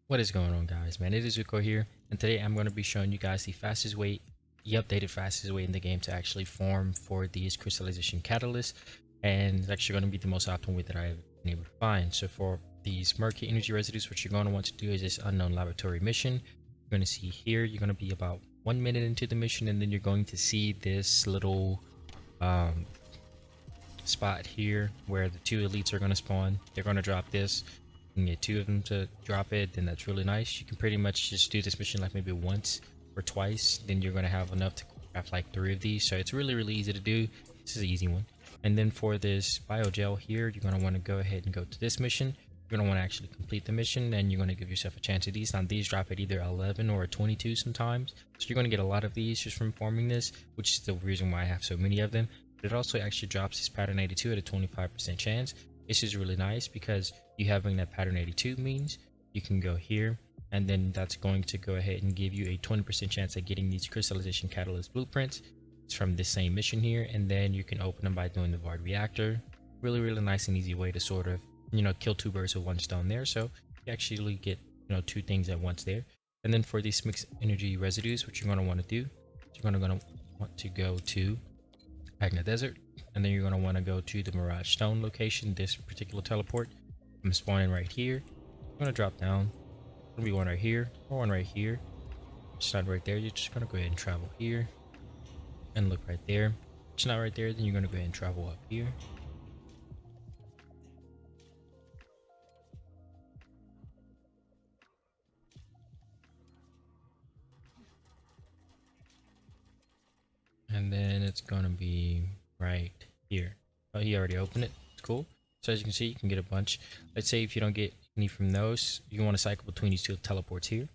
What is going on, guys? Man, it is Zuko here, and today I'm going to be showing you guys the updated fastest way in the game to actually farm for these crystallization catalysts, and it's actually going to be the most optimal way that I've been able to find. So for these murky energy residues, what you're going to want to do is this unknown laboratory mission. You're going to see here, you're going to be about 1 minute into the mission, and then you're going to see this little spot here where the two elites are going to spawn. They're going to drop this. You can get two of them to drop it, then that's really nice. You can pretty much just do this mission like maybe once or twice, then you're going to have enough to craft like 3 of these. So it's really easy to do. This is an easy one. And then for this biogel here, you're going to want to go ahead and go to this mission. You're going to want to actually complete the mission, and you're going to give yourself a chance of these. Now these drop at either 11 or 22 sometimes, so you're going to get a lot of these just from farming this, which is the reason why I have so many of them. But it also actually drops this pattern 82 at a 25% chance. This is really nice because you having that pattern 82 means you can go here, and then that's going to go ahead and give you a 20% chance at getting these crystallization catalyst blueprints. It's from this same mission here, and then you can open them by doing the Vard reactor. Really nice and easy way to sort of, kill 2 birds with 1 stone there. So you actually get, 2 things at once there. And then for these mixed energy residues, what you're going to want to do, you're going to want to go to Magna Desert, and then you're going to want to go to the Mirage Stone location, this particular teleport. I'm spawning right here. I'm going to drop down. There's going to be one right here or one right here. It's not right there. You're just going to go ahead and travel here and look right there. It's not right there, then you're going to go ahead and travel up here. And then it's going to be right here. Oh, he already opened it. It's cool. So as you can see, you can get a bunch. Let's say if you don't get any from those, you want to cycle between these 2 teleports here.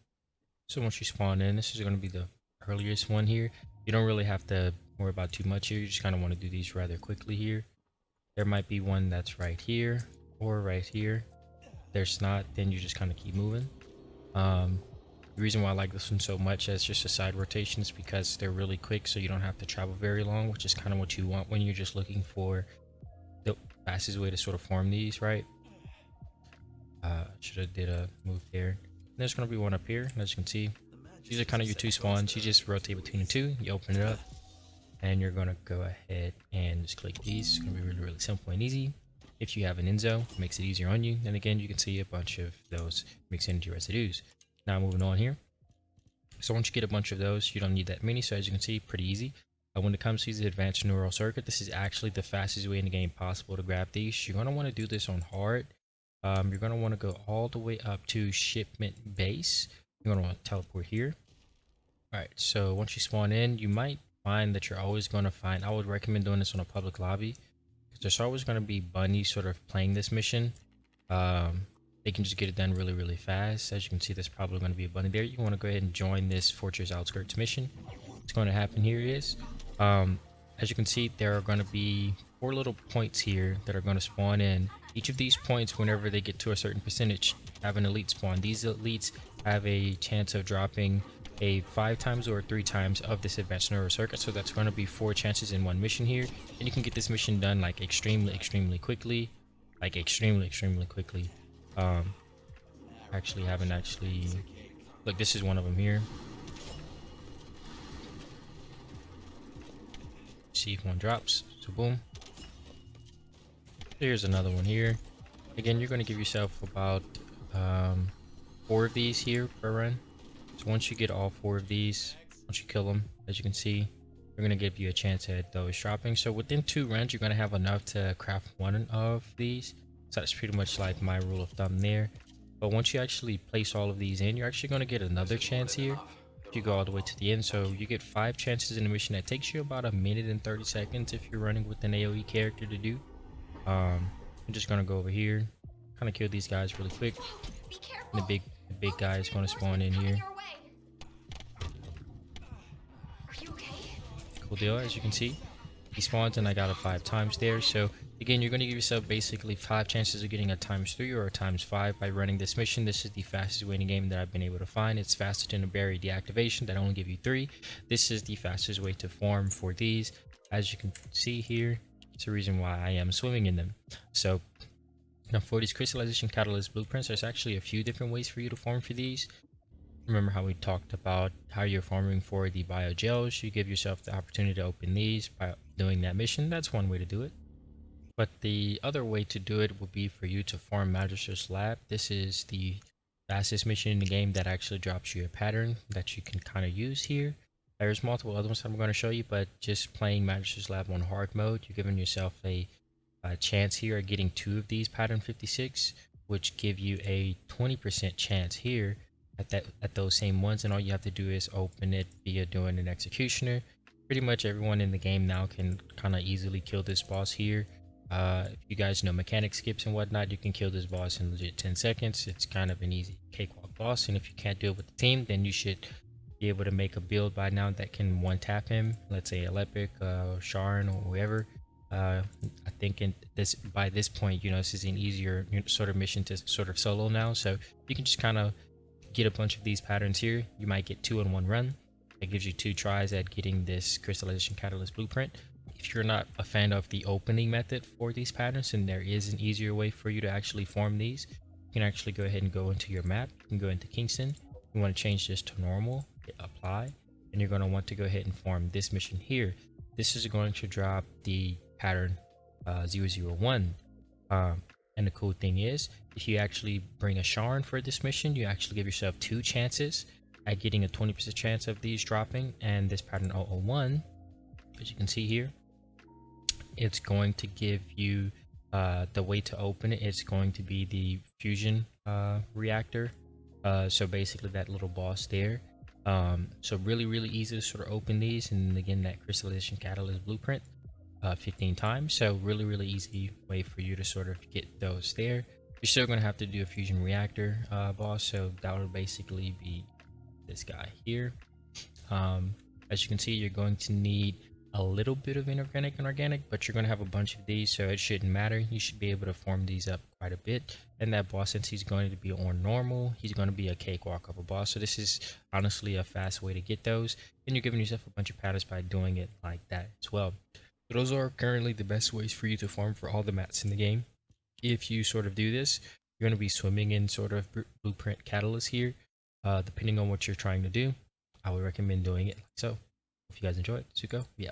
So once you spawn in, this is going to be the earliest one here. You don't really have to worry about too much here. You just kind of want to do these rather quickly here. There might be one that's right here or right here. If there's not, then you just kind of keep moving. The reason why I like this one so much as just a side rotation is because they're really quick, so you don't have to travel very long, which is kind of what you want when you're just looking for the fastest way to sort of farm these, right? Should have did a move there. There's going to be one up here, as you can see. These are kind of your 2 spawns. You just rotate between the 2, you open it up, and you're going to go ahead and just click these. It's going to be really simple and easy. If you have an Enzo, it makes it easier on you. And again, you can see a bunch of those mixed energy residues. Now moving on here. So once you get a bunch of those, you don't need that many. So as you can see, pretty easy. When it comes to the advanced neural circuit, this is actually the fastest way in the game possible to grab these. You're going to want to do this on hard. You're going to want to go all the way up to shipment base. You're going to want to teleport here. Alright, so once you spawn in, you might find that you're always going to find, I would recommend doing this on a public lobby, because there's always going to be bunnies sort of playing this mission. They can just get it done really fast. As you can see, there's probably going to be a bunny there. You want to go ahead and join this Fortress Outskirts mission. What's going to happen here is, as you can see, there are going to be 4 little points here that are going to spawn in. Each of these points, whenever they get to a certain percentage, have an elite spawn. These elites have a chance of dropping a 5 times or 3 times of this advanced neural circuit. So that's going to be 4 chances in one mission here. And you can get this mission done like extremely quickly. Like extremely quickly. Actually haven't actually look, this is one of them here. See if one drops, so boom. Here's another one here. Again, you're going to give yourself about 4 of these here per run. So once you get all 4 of these, once you kill them, as you can see, they're going to give you a chance at those dropping. So within 2 runs, you're going to have enough to craft 1 of these. So that's pretty much like my rule of thumb there. But once you actually place all of these in, you're actually going to get another chance here if you go all the way to the end. So you get 5 chances in a mission that takes you about 1 minute and 30 seconds if you're running with an AoE character to do. I'm just going to go over here, kind of kill these guys really quick. And the big guy is going to spawn in here. Cool deal. As you can see, he spawns and I got it 5 times there. So again, you're going to give yourself basically 5 chances of getting a ×3 or a ×5 by running this mission. This is the fastest way in the game that I've been able to find. It's faster than a berry deactivation that only give you 3. This is the fastest way to farm for these. As you can see here, it's the reason why I am swimming in them. So Now for these crystallization catalyst blueprints, there's actually a few different ways for you to farm for these. Remember how we talked about how you're farming for the biogels? You give yourself the opportunity to open these by doing that mission. That's one way to do it. But the other way to do it would be for you to farm Magister's Lab. This is the fastest mission in the game that actually drops you a pattern that you can kind of use here. There's multiple other ones I'm going to show you, but just playing Magister's Lab on hard mode, you're giving yourself a chance here of getting 2 of these pattern 56, which give you a 20% chance here at those same ones, and all you have to do is open it via doing an executioner. Pretty much everyone in the game now can kind of easily kill this boss here. If you guys know mechanic skips and whatnot, you can kill this boss in legit 10 seconds. It's kind of an easy cakewalk boss, and if you can't do it with the team, then you should be able to make a build by now that can one tap him. Let's say Electric, Sharon, or whoever. I think by this point, this is an easier sort of mission to sort of solo now, so you can just kind of get a bunch of these patterns here. You might get 2 in one run. It gives you 2 tries at getting this crystallization catalyst blueprint. If you're not a fan of the opening method for these patterns, and there is an easier way for you to actually form these, you can actually go ahead and go into your map. You can go into Kingston. You want to change this to normal, hit apply, and you're going to want to go ahead and form this mission here. This is going to drop the pattern 001. And the cool thing is, if you actually bring a Sharon for this mission, you actually give yourself 2 chances at getting a 20% chance of these dropping. And this pattern 001, as you can see here, it's going to give you the way to open it. It's going to be the fusion reactor. So basically that little boss there. So really easy to sort of open these, and again that crystallization catalyst blueprint 15 times. So really easy way for you to sort of get those there. You're still going to have to do a fusion reactor boss, so that would basically be this guy here. As you can see, you're going to need a little bit of inorganic and organic, but you're going to have a bunch of these, so it shouldn't matter. You should be able to form these up quite a bit. And that boss, since he's going to be on normal, he's going to be a cakewalk of a boss. So this is honestly a fast way to get those, and you're giving yourself a bunch of patterns by doing it like that as well. So those are currently the best ways for you to farm for all the mats in the game. If you sort of do this, you're going to be swimming in sort of blueprint catalyst here. Depending on what you're trying to do, I would recommend doing it like so. If you guys enjoyed, Suko, yeah.